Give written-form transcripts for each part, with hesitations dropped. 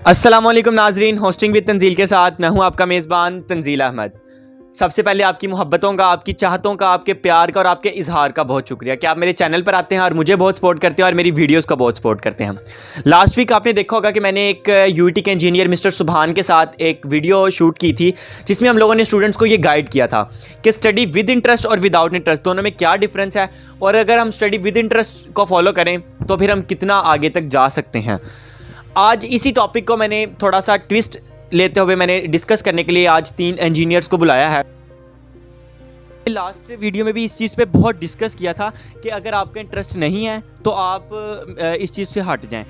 अस्सलामुअलैकुम नाजरीन, hosting with Tanzeel के साथ मैं हूं आपका मेज़बान तंजील अहमद। सबसे पहले आपकी मोहब्बतों का, आपकी चाहतों का, आपके प्यार का और आपके इजहार का बहुत शुक्रिया कि आप मेरे चैनल पर आते हैं और मुझे बहुत सपोर्ट करते हैं और मेरी वीडियोस का बहुत सपोर्ट करते हैं। लास्ट वीक आपने देखा होगा कि मैंने एक यूटी के इंजीनियर मिस्टर सुभान के साथ एक वीडियो शूट की थी, जिसमें हम लोगों ने स्टूडेंट्स को ये गाइड किया था कि स्टडी विद इंटरेस्ट और विदाउट इंटरेस्ट दोनों में क्या डिफरेंस है, और अगर हम स्टडी विद इंटरेस्ट को फॉलो करें तो फिर हम कितना आगे तक जा सकते हैं। आज इसी टॉपिक को मैंने थोड़ा सा ट्विस्ट लेते हुए मैंने डिस्कस करने के लिए आज 3 इंजीनियर्स को बुलाया है। लास्ट वीडियो में भी इस चीज़ पे बहुत डिस्कस किया था कि अगर आपका इंटरेस्ट नहीं है तो आप इस चीज़ से हट जाएं।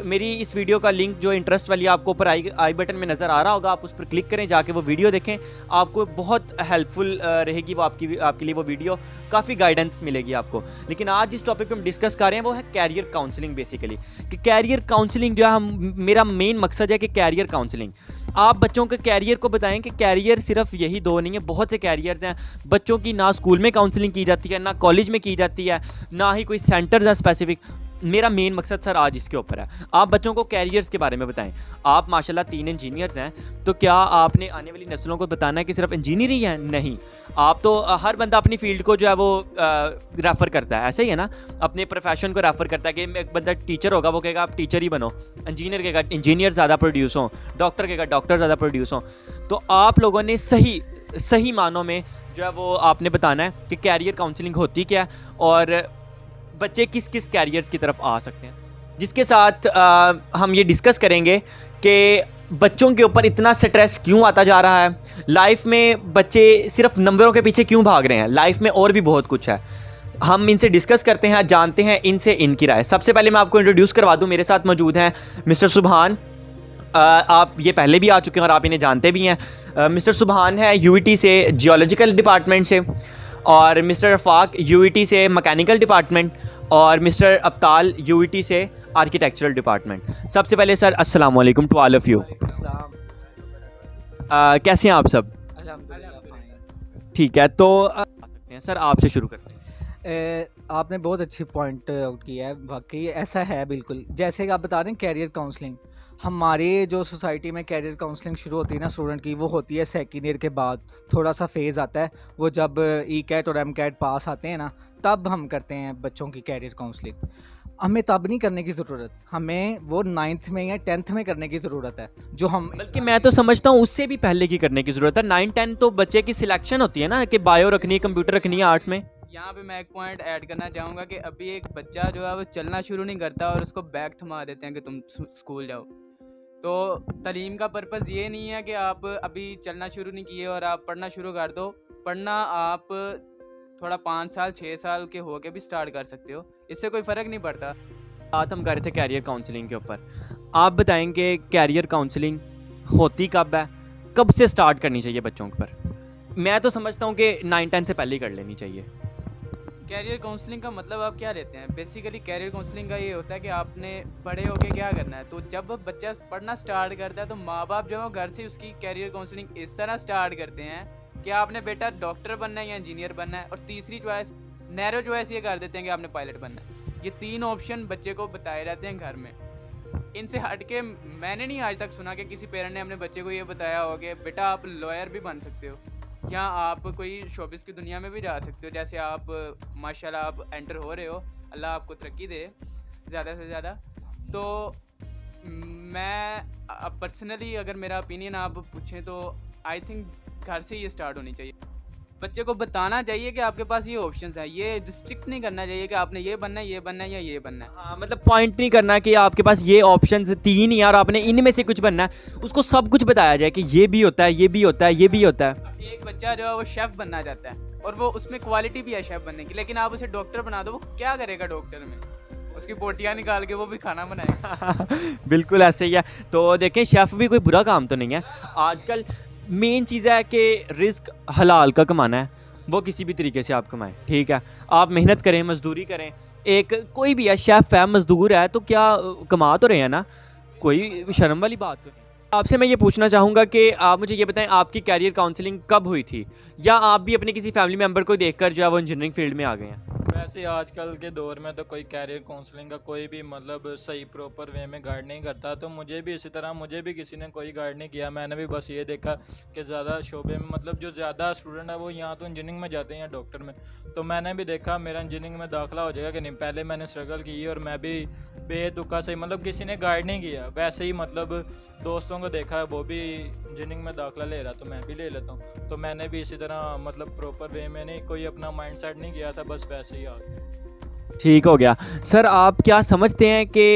मेरी इस वीडियो का लिंक जो इंटरेस्ट वाली आपको ऊपर आई बटन में नज़र आ रहा होगा, आप उस पर क्लिक करें, जाके वो वीडियो देखें, आपको बहुत हेल्पफुल रहेगी वो आपके लिए वो वीडियो, काफ़ी गाइडेंस मिलेगी आपको। लेकिन आज जिस टॉपिक पे हम डिस्कस कर रहे हैं वो है कैरियर काउंसलिंग। बेसिकली कि कैरियर काउंसलिंग जो है, मेरा मेन मकसद है कि कैरियर काउंसलिंग आप बच्चों के कैरियर को बताएं कि कैरियर सिर्फ यही दो नहीं है, बहुत से कैरियर्स हैं। बच्चों की ना स्कूल में काउंसलिंग की जाती है, ना कॉलेज में की जाती है, ना ही कोई सेंटर्स है स्पेसिफिक। मेरा मेन मकसद सर आज इसके ऊपर है, आप बच्चों को कैरियर्स के बारे में बताएं। आप माशाल्लाह 3 इंजीनियर्स हैं, तो क्या आपने आने वाली नस्लों को बताना है कि सिर्फ इंजीनियर ही हैं? नहीं, आप तो हर बंदा अपनी फील्ड को जो है वो रेफ़र करता है, ऐसे ही है ना, अपने प्रोफेशन को रेफ़र करता है कि एक बंदा टीचर होगा, वो कहेगा आप टीचर ही बनो, इंजीनियर कहेगा इंजीनियर ज़्यादा प्रोड्यूस हों, डॉक्टर कहेगा डॉक्टर ज़्यादा प्रोड्यूस हों। तो आप लोगों ने सही मानों में जो है वो आपने बताना है कि कैरियर काउंसलिंग होती क्या है और बच्चे किस किस कैरियर्स की तरफ आ सकते हैं। जिसके साथ हम ये डिस्कस करेंगे कि बच्चों के ऊपर इतना स्ट्रेस क्यों आता जा रहा है, लाइफ में बच्चे सिर्फ नंबरों के पीछे क्यों भाग रहे हैं, लाइफ में और भी बहुत कुछ है। हम इनसे डिस्कस करते हैं, जानते हैं इनसे इनकी राय। सबसे पहले मैं आपको इंट्रोड्यूस करवा दूं, मेरे साथ मौजूद हैं मिस्टर सुभान। आप ये पहले भी आ चुके हैं और आप इन्हें जानते भी हैं। मिस्टर सुभान है यूईटी से जियोलॉजिकल डिपार्टमेंट से, और मिस्टर रफ़ाक यूईटी से मैकेनिकल डिपार्टमेंट, और मिस्टर अब्ताल यूईटी से आर्किटेक्चरल डिपार्टमेंट। सबसे पहले सर अस्सलाम वालेकुम टू ऑल ऑफ़ यू। कैसे हैं आप सब? ठीक है, तो सर आपसे शुरू करते हैं। आपने बहुत अच्छी पॉइंट आउट किया है, वाकई ऐसा है बिल्कुल। जैसे कि आप बता रहे हैं कैरियर काउंसलिंग, हमारी जो सोसाइटी में कैरियर काउंसलिंग शुरू होती है ना स्टूडेंट की, वो होती है सेकेंड ईयर के बाद। थोड़ा सा फेज़ आता है, वो जब ई कैट और एम कैट पास आते हैं ना, तब हम करते हैं बच्चों की कैरियर काउंसलिंग। हमें तब नहीं करने की ज़रूरत, हमें वो 9th में या 10th में करने की ज़रूरत है। जो हम बल्कि मैं तो समझता हूँ उससे भी पहले की करने की ज़रूरत है। 9-10 तो बच्चे की सिलेक्शन होती है ना, कि बायो रखनी है, कंप्यूटर रखनी है, आर्ट्स में। यहाँ पे मैं एक पॉइंट ऐड करना चाहूँगा कि अभी एक बच्चा जो है वो चलना शुरू नहीं करता और उसको बैग थमा देते हैं कि तुम स्कूल जाओ। तो तालीम का पर्पज़ ये नहीं है कि आप अभी चलना शुरू नहीं किए और आप पढ़ना शुरू कर दो। पढ़ना आप थोड़ा 5 साल 6 साल के हो के भी स्टार्ट कर सकते हो, इससे कोई फ़र्क नहीं पड़ता। बात हम कर रहे थे कैरियर काउंसलिंग के ऊपर। आप बताएंगे कैरियर काउंसलिंग होती कब है, कब से स्टार्ट करनी चाहिए बच्चों पर? मैं तो समझता हूँ कि 9-10 से पहले ही कर लेनी चाहिए। कैरियर काउंसलिंग का मतलब आप क्या लेते हैं? बेसिकली कैरियर काउंसलिंग का ये होता है कि आपने बड़े होके क्या करना है। तो जब बच्चा पढ़ना स्टार्ट करता है तो माँ बाप जो है घर से उसकी कैरियर काउंसलिंग इस तरह स्टार्ट करते हैं कि आपने बेटा डॉक्टर बनना है या इंजीनियर बनना है, और तीसरी चॉइस, नैरो चॉइस, ये कर देते हैं कि आपने पायलट बनना है। ये 3 ऑप्शन बच्चे को बताए रहते हैं घर में। इनसे हट के मैंने नहीं आज तक सुना कि किसी पेरेंट ने अपने बच्चे को ये बताया हो कि बेटा आप लॉयर भी बन सकते हो, या आप कोई शोबिस की दुनिया में भी जा सकते हो। जैसे आप माशाल्लाह आप एंटर हो रहे हो, अल्लाह आपको तरक्की दे ज़्यादा से ज़्यादा। तो मैं पर्सनली अगर मेरा ओपिनियन आप पूछें तो आई थिंक घर से ये स्टार्ट होनी चाहिए। बच्चे को बताना चाहिए कि आपके पास ये ऑप्शंस हैं, ये रिस्ट्रिक्ट नहीं करना चाहिए कि आपने ये बनना है, ये बनना है या ये बनना है। हाँ, मतलब पॉइंट नहीं करना कि आपके पास ये ऑप्शंस 3 ही और आपने इनमें से कुछ बनना है। उसको सब कुछ बताया जाए कि ये भी होता है, ये भी होता है, ये भी होता है। एक बच्चा जो है वो शेफ़ बनना चाहता है और वो उसमें क्वालिटी भी है शेफ़ बनने की, लेकिन आप उसे डॉक्टर बना दो, वो क्या करेगा डॉक्टर में? उसकी बोटियाँ निकाल के वो भी खाना बनाएगा। बिल्कुल ऐसे ही है। तो देखें, शेफ़ भी कोई बुरा काम तो नहीं है। आजकल मेन चीज़ है कि रिस्क हलाल का कमाना है, वो किसी भी तरीके से आप कमाएं, ठीक है। आप मेहनत करें, मजदूरी करें। एक कोई भी है, शेफ़ है, मजदूर है, तो क्या कमा तो रहे हैं ना, कोई शर्म वाली बात तो नहीं। आपसे मैं ये पूछना चाहूँगा कि आप मुझे ये बताएं आपकी कैरियर काउंसलिंग कब हुई थी, या आप भी अपने किसी फैमिली मेम्बर को देखकर जो है वो इंजीनियरिंग फील्ड में आ गए हैं? वैसे आजकल के दौर में तो कोई कैरियर काउंसलिंग का कोई भी मतलब सही प्रॉपर वे में गाइड नहीं करता। तो मुझे भी इसी तरह मुझे भी किसी ने कोई गाइड नहीं किया। मैंने भी बस ये देखा कि ज़्यादा शोबे में मतलब जो ज़्यादा स्टूडेंट है वो यहाँ तो इंजीनियरिंग में जाते हैं या डॉक्टर में। तो मैंने भी देखा मेरा इंजीनियरिंग में दाखिला हो जाएगा कि नहीं। पहले मैंने स्ट्रगल की और मैं भी बेतुका से मतलब किसी ने गाइड नहीं किया। वैसे ही मतलब दोस्तों को देखा वो भी इंजीनियरिंग में दाखिला ले रहा तो मैं भी ले लेता हूँ। तो मैंने भी इसी तरह मतलब प्रॉपर वे में नहीं कोई अपना माइंड सेट नहीं किया था, बस वैसे ही आ गया। ठीक हो गया। सर आप क्या समझते हैं कि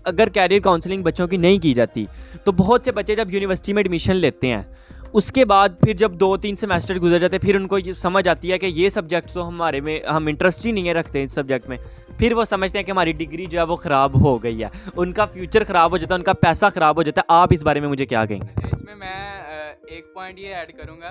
अगर कैरियर काउंसलिंग बच्चों की नहीं की जाती तो बहुत से बच्चे जब यूनिवर्सिटी में एडमिशन लेते हैं उसके बाद फिर जब 2-3 सेमेस्टर गुजर जाते हैं फिर उनको ये समझ आती है कि ये सब्जेक्ट तो हमारे में हम इंटरेस्ट ही नहीं है रखते इस सब्जेक्ट में, फिर वो समझते हैं कि हमारी डिग्री जो है वो ख़राब हो गई है, उनका फ्यूचर ख़राब हो जाता है, उनका पैसा ख़राब हो जाता है। आप इस बारे में मुझे क्या कहेंगे? अच्छा, इसमें मैं एक पॉइंट ये ऐड करूँगा।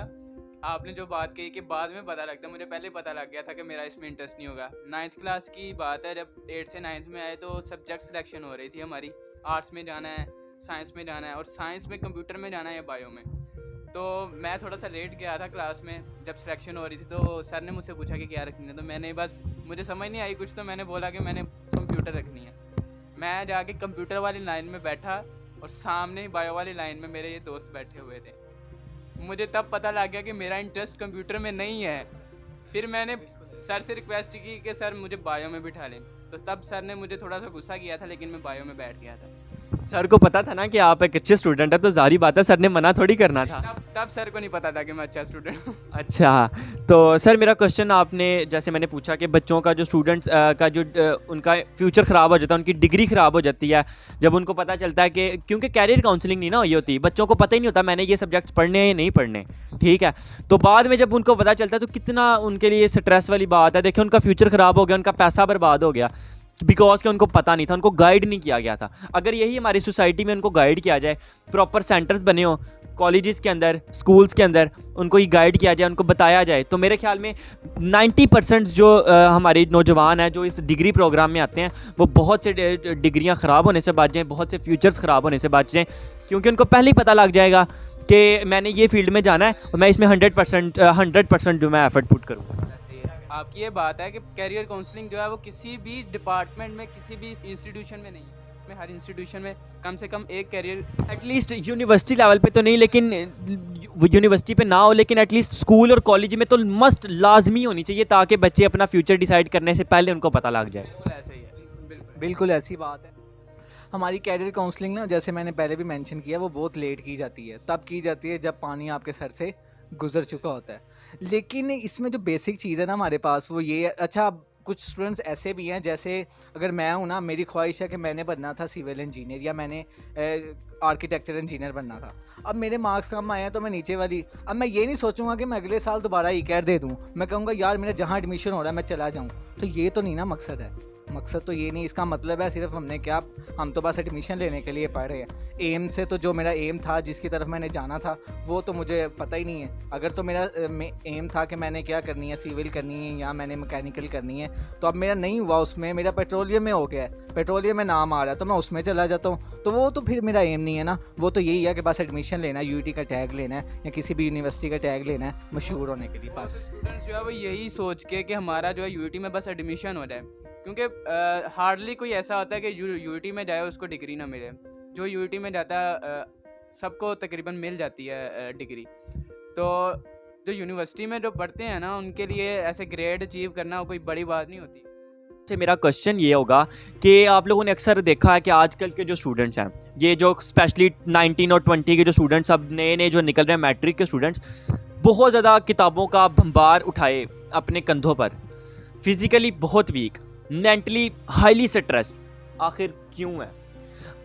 आपने जो बात कही कि बाद में पता लगता है, मुझे पहले पता लग गया था कि मेरा इसमें इंटरेस्ट नहीं होगा। 9th क्लास की बात है, जब 8 से 9th में आए तो सब्जेक्ट सिलेक्शन हो रही थी हमारी, आर्ट्स में जाना है, साइंस में जाना है, और साइंस में कंप्यूटर में जाना है या बायो में। तो मैं थोड़ा सा लेट गया था क्लास में जब सिलेक्शन हो रही थी। तो सर ने मुझसे पूछा कि क्या रखनी है, तो मैंने बस मुझे समझ नहीं आई कुछ, तो मैंने बोला कि मैंने कंप्यूटर रखनी है। मैं जाके कंप्यूटर वाली लाइन में बैठा और सामने ही बायो वाली लाइन में मेरे ये दोस्त बैठे हुए थे। मुझे तब पता लग गया कि मेरा इंटरेस्ट कंप्यूटर में नहीं है। फिर मैंने सर से रिक्वेस्ट की कि सर मुझे बायो में बिठा लें, तो तब सर ने मुझे थोड़ा सा गुस्सा किया था, लेकिन मैं बायो में बैठ गया था। सर को पता था ना कि आप एक अच्छे स्टूडेंट हैं, तो जाहिर बात है सर ने मना थोड़ी करना था। तब सर को नहीं पता था कि मैं अच्छा स्टूडेंट हूँ। अच्छा, तो सर मेरा क्वेश्चन आपने जैसे मैंने पूछा कि बच्चों का जो स्टूडेंट्स का जो उनका फ्यूचर ख़राब हो जाता है, उनकी डिग्री ख़राब हो जाती है जब उनको पता चलता है कि क्योंकि कैरियर काउंसलिंग नहीं ना हुई होती, बच्चों को पता ही नहीं होता मैंने ये सब्जेक्ट्स पढ़ने हैं या नहीं पढ़ने, ठीक है। तो बाद में जब उनको पता चलता है तो कितना उनके लिए स्ट्रेस वाली बात है। देखिए उनका फ्यूचर ख़राब हो गया, उनका पैसा बर्बाद हो गया, बिकॉज कि उनको पता नहीं था, उनको गाइड नहीं किया गया था। अगर यही हमारी सोसाइटी में उनको गाइड किया जाए, प्रॉपर सेंटर्स बने हो कॉलेजेस के अंदर, स्कूल्स के अंदर, उनको ये गाइड किया जाए, उनको बताया जाए, तो मेरे ख्याल में 90% जो हमारे नौजवान हैं जो इस डिग्री प्रोग्राम में आते हैं वो बहुत से डिग्रियां ख़राब होने से बच जाएँ, बहुत से फ्यूचर्स ख़राब होने से बच जाएँ, क्योंकि उनको पहले ही पता लग जाएगा कि मैंने ये फील्ड में जाना है और मैं इसमें 100% जो मैं एफर्ट पुट करूँगा। आपकी ये बात है कि कैरियर काउंसलिंग जो है वो किसी भी डिपार्टमेंट में, किसी भी इंस्टीट्यूशन में नहीं है। में हर इंस्टीट्यूशन में कम से कम एक कैरियर, एटलीस्ट यूनिवर्सिटी लेवल पे तो नहीं, लेकिन यूनिवर्सिटी पे ना हो, लेकिन एटलीस्ट स्कूल और कॉलेज में तो मस्ट लाजमी होनी चाहिए, ताकि बच्चे अपना फ्यूचर डिसाइड करने से पहले उनको पता लग जाए। बिल्कुल ऐसे ही है। बिल्कुल ऐसी बात है। हमारी कैरियर काउंसलिंग ना, जैसे मैंने पहले भी मेंशन किया, वो बहुत लेट की जाती है। तब की जाती है जब पानी आपके सर से गुजर चुका होता है। लेकिन इसमें जो बेसिक चीज़ है ना हमारे पास, वो ये है। अच्छा, कुछ स्टूडेंट्स ऐसे भी हैं, जैसे अगर मैं हूँ ना, मेरी ख्वाहिश है कि मैंने बनना था सिविल इंजीनियर या मैंने आर्किटेक्चर इंजीनियर बनना था। अब मेरे मार्क्स कम आए हैं तो मैं नीचे वाली, अब मैं ये नहीं सोचूंगा कि मैं अगले साल दोबारा ई-कैट दे दूँ। मैं कहूँगा यार मेरा जहाँ एडमिशन हो रहा है मैं चला जाऊँ। तो ये तो नहीं ना मकसद है। मकसद तो ये नहीं, इसका मतलब है सिर्फ हमने क्या, हम तो बस एडमिशन लेने के लिए पढ़ रहे हैं। एम से तो जो मेरा एम था, जिसकी तरफ मैंने जाना था, वो तो मुझे पता ही नहीं है। अगर तो मेरा एम था कि मैंने क्या करनी है, सिविल करनी है या मैंने मैकेनिकल करनी है, तो अब मेरा नहीं हुआ उसमें, मेरा पेट्रोलियम में हो गया है, पेट्रोलियम में नाम आ रहा है तो मैं उसमें चला जाता हूँ। तो वो तो फिर मेरा एम नहीं है ना। वो तो यही है कि बस एडमिशन लेना है, यूईटी का टैग लेना है या किसी भी यूनिवर्सिटी का टैग लेना है मशहूर होने के लिए बस। स्टूडेंट्स जो है वो यही सोच के कि हमारा जो है यूईटी में बस एडमिशन हो जाए, क्योंकि हार्डली कोई ऐसा होता है कि यूईटी में जाए उसको डिग्री ना मिले। जो यूईटी में जाता है सबको तकरीबन मिल जाती है डिग्री। तो जो यूनिवर्सिटी में जो पढ़ते हैं ना, उनके लिए ऐसे ग्रेड अचीव करना कोई बड़ी बात नहीं होती। से मेरा क्वेश्चन ये होगा कि आप लोगों ने अक्सर देखा है कि आजकल के जो स्टूडेंट्स हैं, ये जो स्पेशली 19 और 20 के जो स्टूडेंट्स अब नए नए जो निकल रहे हैं, मैट्रिक के स्टूडेंट्स, बहुत ज़्यादा किताबों का भंबार उठाए अपने कंधों पर, फिज़िकली बहुत वीक, मेंटली हाईली स्ट्रेस्ड। आखिर क्यों है?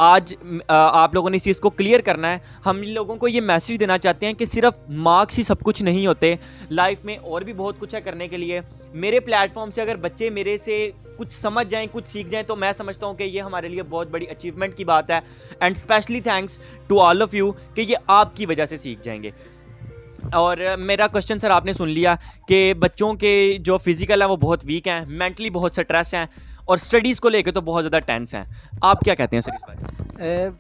आज आप लोगों ने इस चीज़ को क्लियर करना है। हम लोगों को ये मैसेज देना चाहते हैं कि सिर्फ मार्क्स ही सब कुछ नहीं होते, लाइफ में और भी बहुत कुछ है करने के लिए। मेरे प्लेटफॉर्म से अगर बच्चे मेरे से कुछ समझ जाएं, कुछ सीख जाएं, तो मैं समझता हूं कि ये हमारे लिए बहुत बड़ी अचीवमेंट की बात है। And specially thanks to all of you कि ये आपकी वजह से सीख जाएंगे। और मेरा क्वेश्चन सर आपने सुन लिया कि बच्चों के जो फिज़िकल है वो बहुत वीक हैं, मेंटली बहुत स्ट्रेस हैं और स्टडीज़ को लेके तो बहुत ज़्यादा टेंस हैं। आप क्या कहते हैं सर इस बारे?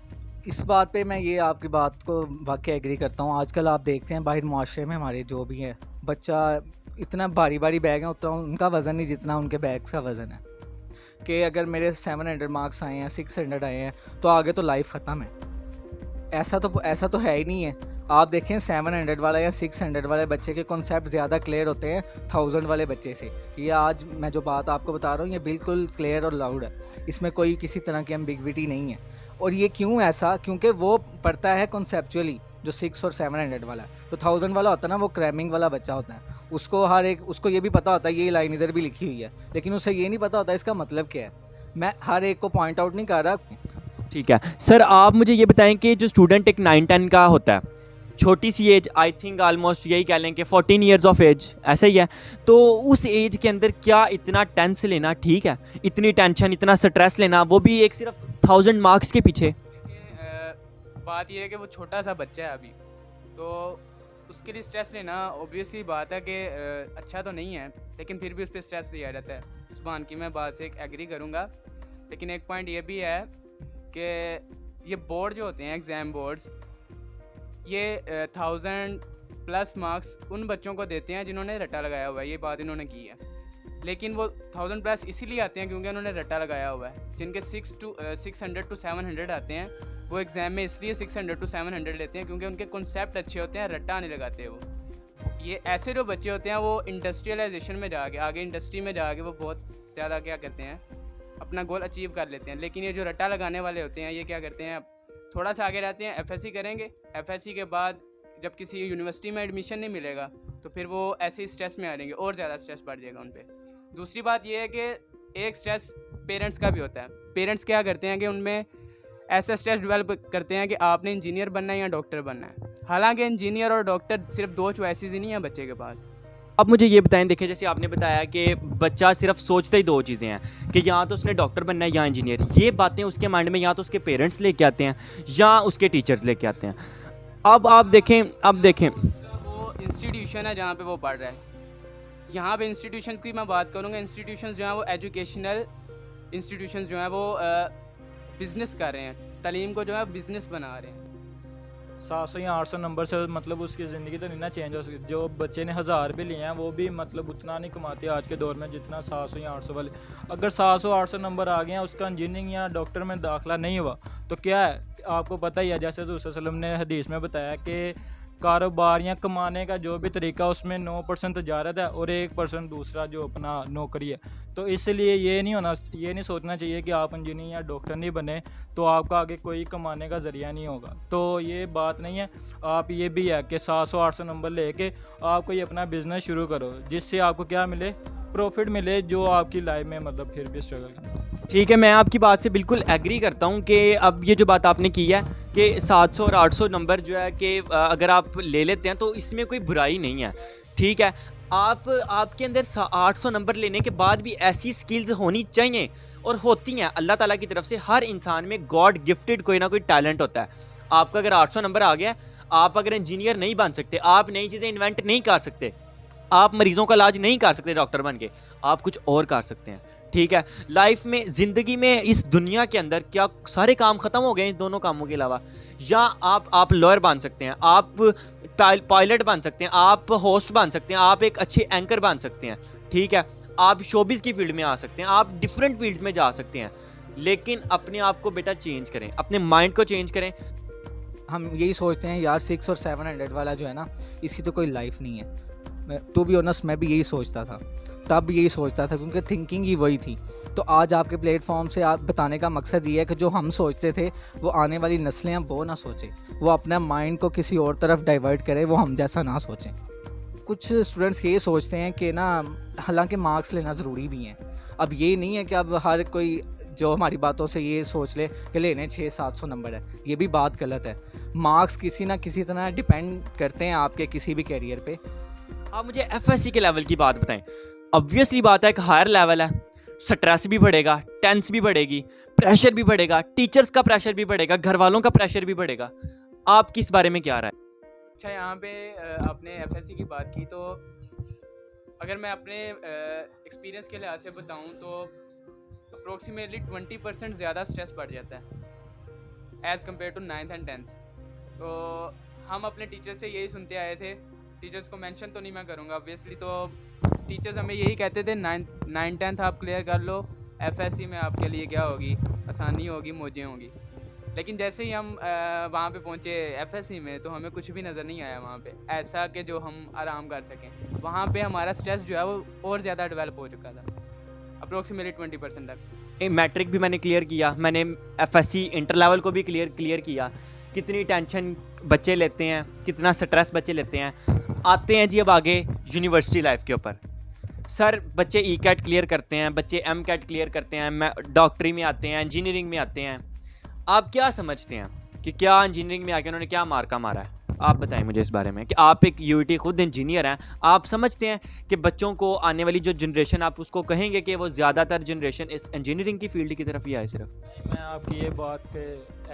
इस बात पे मैं ये आपकी बात को वाकई एग्री करता हूँ। आजकल आप देखते हैं बाहर मुआशरे में हमारे जो भी हैं, बच्चा इतना भारी भारी बैग है, उतना उनका वज़न नहीं जितना उनके बैग्स का वज़न है। कि अगर मेरे 700 मार्क्स आए हैं, 600 आए हैं, तो आगे तो लाइफ ख़त्म है। ऐसा तो है ही नहीं है। आप देखें 700 वाला या 600 वाले बच्चे के कॉन्सेप्ट ज़्यादा क्लियर होते हैं 1000 वाले बच्चे से। ये आज मैं जो बात आपको बता रहा हूँ ये बिल्कुल क्लियर और लाउड है, इसमें कोई किसी तरह की एम्बिग्विटी नहीं है। और ये क्यों ऐसा, क्योंकि वो पढ़ता है कॉन्सेप्चुअली जो 6 और 700 वाला है। तो 1000 वाला होता है ना, वो क्रैमिंग वाला बच्चा होता है, उसको ये भी पता होता है ये लाइन इधर भी लिखी हुई है, लेकिन उसे ये नहीं पता होता इसका मतलब क्या है। मैं हर एक को पॉइंट आउट नहीं कर रहा। ठीक है सर, आप मुझे ये बताएं कि जो स्टूडेंट एक 9-10 का होता है, छोटी सी एज, आई थिंक ऑलमोस्ट यही कह लें कि 14 ईयर्स ऑफ एज, ऐसा ही है, तो उस एज के अंदर क्या इतना टेंस लेना ठीक है? इतनी टेंशन, इतना स्ट्रेस लेना, वो भी एक सिर्फ 1000 मार्क्स के पीछे? देखिए, बात यह है कि वो छोटा सा बच्चा है अभी, तो उसके लिए स्ट्रेस लेना ऑब्वियसली बात है कि अच्छा तो नहीं है, लेकिन फिर भी उस पर स्ट्रेस लिया जाता है। सुभान की मैं बात से एग्री करूँगा, लेकिन एक पॉइंट ये भी है कि ये बोर्ड जो होते हैं, एग्ज़ाम बोर्ड्स, ये 1000+ मार्क्स उन बच्चों को देते हैं जिन्होंने रट्टा लगाया हुआ है। ये बात इन्होंने की है, लेकिन वो 1000+ इसीलिए आते हैं क्योंकि उन्होंने रट्टा लगाया हुआ है। जिनके 600 to 700 आते हैं, वो एग्ज़ाम में इसलिए 600 to 700 लेते हैं क्योंकि उनके कॉन्सेप्ट अच्छे होते हैं, रट्टा नहीं लगाते वो। ये ऐसे जो बच्चे होते हैं वो इंडस्ट्रियलाइजेशन में जाके, आगे इंडस्ट्री में जाके वो बहुत ज़्यादा क्या करते हैं, अपना गोल अचीव कर लेते हैं। लेकिन ये जो रट्टा लगाने वाले होते हैं, ये क्या करते हैं, थोड़ा सा आगे रहते हैं, एफएससी करेंगे, एफएससी के बाद जब किसी यूनिवर्सिटी में एडमिशन नहीं मिलेगा तो फिर वो ऐसे ही स्ट्रेस में आ जाएंगे और ज़्यादा स्ट्रेस बढ़ जाएगा उन पर। दूसरी बात ये है कि एक स्ट्रेस पेरेंट्स का भी होता है। पेरेंट्स क्या करते हैं कि उनमें ऐसा स्ट्रेस डेवलप करते हैं कि आपने इंजीनियर बनना है या डॉक्टर बनना है। हालांकि इंजीनियर और डॉक्टर सिर्फ 2 चॉइसेस ही नहीं है बच्चे के पास। अब मुझे ये बताएं, देखिए जैसे आपने बताया कि बच्चा सिर्फ सोचता ही 2 चीज़ें हैं कि या तो उसने डॉक्टर बनना है या इंजीनियर। ये बातें उसके माइंड में या तो उसके पेरेंट्स लेके आते हैं या उसके टीचर्स लेके आते हैं। अब आप देखें वो इंस्टीट्यूशन है जहाँ पे वो पढ़ रहा है। यहाँ पे इंस्टीट्यूशंस की मैं बात करूँगा, इंस्टीट्यूशंस जो हैं वो एजुकेशनल इंस्टीट्यूशंस जो हैं वो बिज़नेस कर रहे हैं, तालीम को जो है बिज़नेस बना रहे हैं। 700 या 800 नंबर से मतलब उसकी ज़िंदगी तो नहीं ना चेंज हो सकती। जो बच्चे ने 1000 भी लिए हैं वो भी मतलब उतना नहीं कमाते आज के दौर में जितना 700 या 800 वाले। अगर 700-800 नंबर आ गए हैं, उसका इंजीनियरिंग या डॉक्टर में दाखिला नहीं हुआ तो क्या है, आपको पता ही है, जैसे रसूल सल्लल्लाहु अलैहि वसल्लम ने हदीस में बताया कि कारोबार या कमाने का जो भी तरीका उसमें 9% तजारत है और 1% दूसरा जो अपना नौकरी है। तो इसलिए ये नहीं सोचना चाहिए कि आप इंजीनियर या डॉक्टर नहीं बने तो आपका आगे कोई कमाने का ज़रिया नहीं होगा। तो ये बात नहीं है। आप ये भी है कि 700-800 नंबर लेके आप कोई अपना बिज़नेस शुरू करो जिससे आपको क्या मिले, प्रॉफिट मिले, जो आपकी लाइफ में मतलब फिर भी स्ट्रगल करना। ठीक है, मैं आपकी बात से बिल्कुल एग्री करता हूँ कि अब ये जो बात आपने की है कि 700 और 800 नंबर जो है कि अगर आप ले लेते हैं तो इसमें कोई बुराई नहीं है। ठीक है, आपके अंदर 800 नंबर लेने के बाद भी ऐसी स्किल्स होनी चाहिए और होती हैं। अल्लाह ताला की तरफ से हर इंसान में गॉड गिफ्टेड कोई ना कोई टैलेंट होता है। आपका अगर 800 नंबर आ गया, आप अगर इंजीनियर नहीं बन सकते, आप नई चीज़ें इन्वेंट नहीं कर सकते, आप मरीजों का इलाज नहीं कर सकते डॉक्टर बन के, आप कुछ और कर सकते हैं। ठीक है, लाइफ में, ज़िंदगी में, इस दुनिया के अंदर क्या सारे काम ख़त्म हो गए इन दोनों कामों के अलावा? या आप लॉयर बन सकते हैं, आप पायलट बन सकते हैं, आप होस्ट बन सकते हैं, आप एक अच्छे एंकर बन सकते हैं। ठीक है, आप शोबिज़ की फील्ड में आ सकते हैं, आप डिफरेंट फील्ड्स में जा सकते हैं, लेकिन अपने आप को बेटा चेंज करें, अपने माइंड को चेंज करें। हम यही सोचते हैं यार 6 और 700 वाला जो है ना, इसकी तो कोई लाइफ नहीं है। टू बी ऑनेस्ट मैं भी यही सोचता था, तब भी यही सोचता था, क्योंकि थिंकिंग ही वही थी। तो आज आपके प्लेटफॉर्म से आप बताने का मकसद ये है कि जो हम सोचते थे वो आने वाली नस्लें हैं वो ना सोचें, वो अपना माइंड को किसी और तरफ डाइवर्ट करें, वो हम जैसा ना सोचें। कुछ स्टूडेंट्स ये सोचते हैं कि ना, हालांकि मार्क्स लेना ज़रूरी भी हैं। अब ये नहीं है कि अब हर कोई जो हमारी बातों से ये सोच ले कि लेने 600-700 नंबर है, ये भी बात गलत है। मार्क्स किसी ना किसी तरह डिपेंड करते हैं आपके किसी भी कैरियर पे। आप मुझे एफएससी के लेवल की बात बताएं। ऑब्वियसली बात है, एक हायर लेवल है, स्ट्रेस भी बढ़ेगा, टेंस भी बढ़ेगी, प्रेशर भी बढ़ेगा, टीचर्स का प्रेशर भी बढ़ेगा, घर वालों का प्रेशर भी बढ़ेगा। आप किस बारे में क्या राय? अच्छा, यहाँ पे आपने एफएससी की बात की, तो अगर मैं अपने एक्सपीरियंस के लिहाज से बताऊँ तो अप्रोक्सीमेटली 20% ज़्यादा स्ट्रेस बढ़ जाता है as compare to 9th and 10th। तो हम अपने टीचर से यही सुनते आए थे, टीचर्स को मेंशन तो नहीं मैं करूँगा ऑब्वियसली, तो टीचर्स हमें यही कहते थे 9th-10th आप क्लियर कर लो, एफएससी में आपके लिए क्या होगी, आसानी होगी, मौजें होंगी। लेकिन जैसे ही हम वहाँ पे पहुँचे एफएससी में, तो हमें कुछ भी नज़र नहीं आया वहाँ पे ऐसा कि जो हम आराम कर सकें। वहाँ पे हमारा स्ट्रेस जो है वो और ज़्यादा डेवलप हो चुका था, अप्रोक्सीमेटली 20% तक। मैट्रिक भी मैंने क्लियर किया, मैंने एफएससी इंटर लेवल को भी क्लियर किया। कितनी टेंशन बच्चे लेते हैं, कितना स्ट्रेस बच्चे लेते हैं। आते हैं जी अब आगे यूनिवर्सिटी लाइफ के ऊपर। सर बच्चे ई कैट क्लियर करते हैं, बच्चे एम कैट क्लियर करते हैं, डॉक्टरी में आते हैं, इंजीनियरिंग में आते हैं। आप क्या समझते हैं कि क्या इंजीनियरिंग में आके उन्होंने क्या मार्का मारा है? आप बताएं मुझे इस बारे में कि आप एक यूईटी खुद इंजीनियर हैं, आप समझते हैं कि बच्चों को आने वाली जो जनरेशन, आप उसको कहेंगे कि वो ज़्यादातर जनरेशन इस इंजीनियरिंग की फील्ड की तरफ ही आए सिर्फ? नहीं, मैं आपकी ये बात पे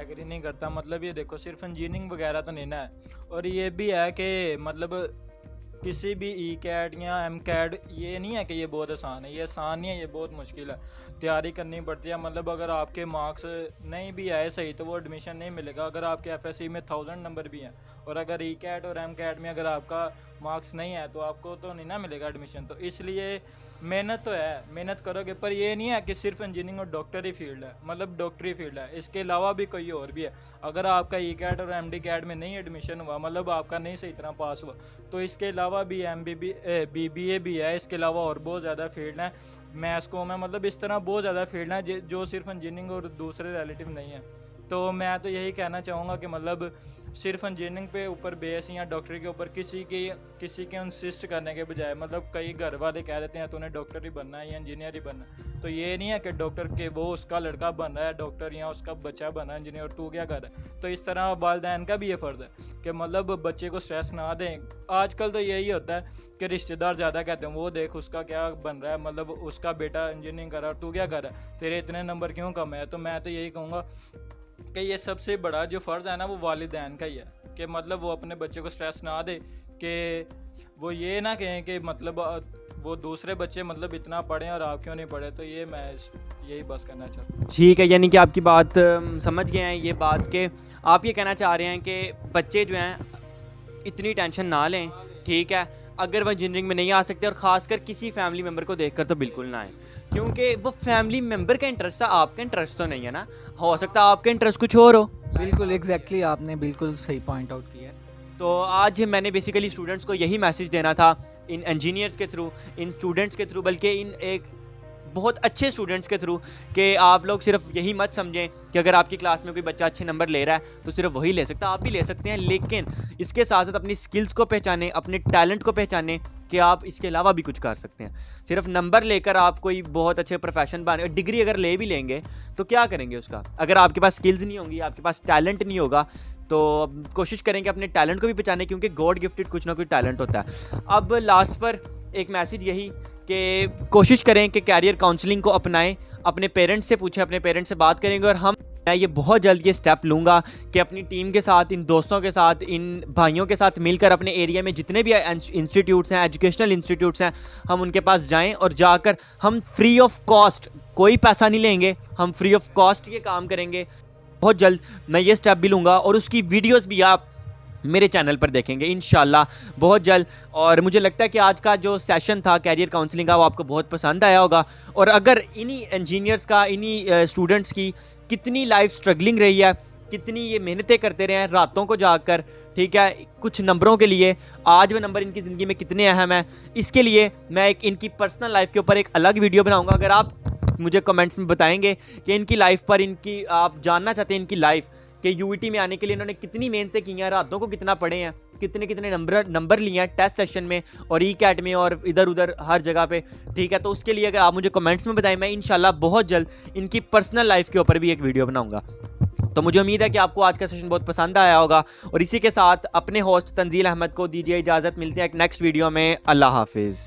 एग्री नहीं करता। मतलब ये देखो, सिर्फ इंजीनियरिंग वगैरह तो नहीं ना है, और ये भी है कि मतलब किसी भी ई कैट या एम कैट ये नहीं है कि ये बहुत आसान है, ये आसान नहीं है, ये बहुत मुश्किल है, तैयारी करनी पड़ती है। मतलब अगर आपके मार्क्स नहीं भी आए सही तो वो एडमिशन नहीं मिलेगा। अगर आपके एफएससी में 1000 नंबर भी हैं और अगर ई कैट और एम कैट में अगर आपका मार्क्स नहीं है तो आपको तो नहीं ना मिलेगा एडमिशन। तो इसलिए मेहनत तो है, मेहनत करोगे, पर ये नहीं है कि सिर्फ इंजीनियरिंग और डॉक्टरी फील्ड है, मतलब डॉक्टरी फील्ड है, इसके अलावा भी कोई और भी है। अगर आपका ई कैट और एम डी कैट में नहीं एडमिशन हुआ, मतलब आपका नहीं सही तरह पास हुआ, तो इसके अलावा भी BBA भी है, इसके अलावा और बहुत ज़्यादा फील्ड है, मैथ्स को में, मतलब इस तरह बहुत ज़्यादा फील्ड है जो सिर्फ इंजीनियरिंग और दूसरे रिलेटिव नहीं है। तो मैं तो यही कहना चाहूँगा कि मतलब सिर्फ इंजीनियरिंग पे ऊपर बेस या डॉक्टरी के ऊपर किसी के इंसिस्ट करने के बजाय, मतलब कई घर वाले कह देते हैं तूने डॉक्टर ही बनना है या इंजीनियर ही बनना है, तो ये नहीं है कि डॉक्टर के वो उसका लड़का बन रहा है डॉक्टर या उसका बच्चा बना है इंजीनियर, तू क्या कर रहा है। तो इस तरह वालिदैन का भी ये फ़र्ज़ है कि मतलब बच्चे को स्ट्रेस ना दें। आजकल तो यही होता है कि रिश्तेदार ज़्यादा कहते हैं वो देख उसका क्या बन रहा है, मतलब उसका बेटा इंजीनियरिंग कर रहा है और तू क्या कर रहा है, तेरे इतने नंबर क्यों कम है। तो मैं तो यही कहूँगा कि ये सबसे बड़ा जो फ़र्ज़ है ना वो वालिदैन का ही है कि मतलब वो अपने बच्चे को स्ट्रेस ना दे, कि वो ये ना कहें कि मतलब वो दूसरे बच्चे मतलब इतना पढ़ें और आप क्यों नहीं पढ़े। तो ये मैं यही बस करना चाहता हूँ। ठीक है, यानी कि आपकी बात समझ गए हैं, ये बात कि आप ये कहना चाह रहे हैं कि बच्चे जो हैं इतनी टेंशन ना लें, ठीक है, अगर वह इंजीनियरिंग में नहीं आ सकते, और ख़ासकर किसी फैमिली मेम्बर को देखकर तो बिल्कुल ना आए, क्योंकि वो फैमिली मेम्बर का इंटरेस्ट था, आपका इंटरेस्ट तो नहीं है ना। हो सकता है आपका इंटरेस्ट कुछ और हो। बिल्कुल एग्जैक्टली आपने बिल्कुल सही पॉइंट आउट किया है। तो आज मैंने बेसिकली स्टूडेंट्स को यही मैसेज देना था, इन इंजीनियर्स के थ्रू, इन स्टूडेंट्स के थ्रू, बल्कि इन एक बहुत अच्छे स्टूडेंट्स के थ्रू, कि आप लोग सिर्फ यही मत समझें कि अगर आपकी क्लास में कोई बच्चा अच्छे नंबर ले रहा है तो सिर्फ वही ले सकता है, आप भी ले सकते हैं, लेकिन इसके साथ साथ अपनी स्किल्स को पहचानें, अपने टैलेंट को पहचानें कि आप इसके अलावा भी कुछ कर सकते हैं। सिर्फ नंबर लेकर आप कोई बहुत अच्छे प्रोफेशन बने, डिग्री अगर ले भी लेंगे तो क्या करेंगे उसका, अगर आपके पास स्किल्स नहीं होंगी, आपके पास टैलेंट नहीं होगा, तो कोशिश करेंगे अपने टैलेंट को भी पहचाने, क्योंकि गॉड गिफ्टेड कुछ ना कुछ टैलेंट होता है। अब लास्ट पर एक मैसेज यही कि कोशिश करें कि कैरियर काउंसलिंग को अपनाएं, अपने पेरेंट्स से पूछें, अपने पेरेंट्स से बात करेंगे, और मैं ये बहुत जल्द ये स्टेप लूँगा कि अपनी टीम के साथ, इन दोस्तों के साथ, इन भाइयों के साथ मिलकर अपने एरिया में जितने भी इंस्टीट्यूट्स हैं, एजुकेशनल इंस्टीट्यूट्स हैं, हम उनके पास जाएं और जाकर हम फ्री ऑफ कॉस्ट, कोई पैसा नहीं लेंगे, हम फ्री ऑफ कॉस्ट ये काम करेंगे। बहुत जल्द मैं ये स्टेप भी लूँगा और उसकी वीडियोज़ भी आप मेरे चैनल पर देखेंगे इंशाल्लाह बहुत जल्द। और मुझे लगता है कि आज का जो सेशन था कैरियर काउंसलिंग का वो आपको बहुत पसंद आया होगा। और अगर इन्हीं इंजीनियर्स का, इन्हीं स्टूडेंट्स की कितनी लाइफ स्ट्रगलिंग रही है, कितनी ये मेहनतें करते रहे हैं रातों को जाकर, ठीक है, कुछ नंबरों के लिए, आज वो नंबर इनकी ज़िंदगी में कितने अहम हैं, इसके लिए मैं एक इनकी पर्सनल लाइफ के ऊपर एक अलग वीडियो बनाऊँगा। अगर आप मुझे कमेंट्स में बताएंगे कि इनकी लाइफ पर, इनकी आप जानना चाहते हैं इनकी लाइफ कि यूईटी में आने के लिए इन्होंने कितनी मेहनतें की हैं, रातों को कितना पढ़े हैं, कितने कितने नंबर लिए हैं टेस्ट सेशन में और ई कैट में और इधर उधर हर जगह पे, ठीक है, तो उसके लिए अगर आप मुझे कमेंट्स में बताएं, मैं इंशाल्लाह बहुत जल्द इनकी पर्सनल लाइफ के ऊपर भी एक वीडियो बनाऊंगा। तो मुझे उम्मीद है कि आपको आज का सेशन बहुत पसंद आया होगा, और इसी के साथ अपने होस्ट तंजील अहमद को दीजिए इजाज़त। मिलते हैं एक नेक्स्ट वीडियो में। अल्लाह हाफिज़।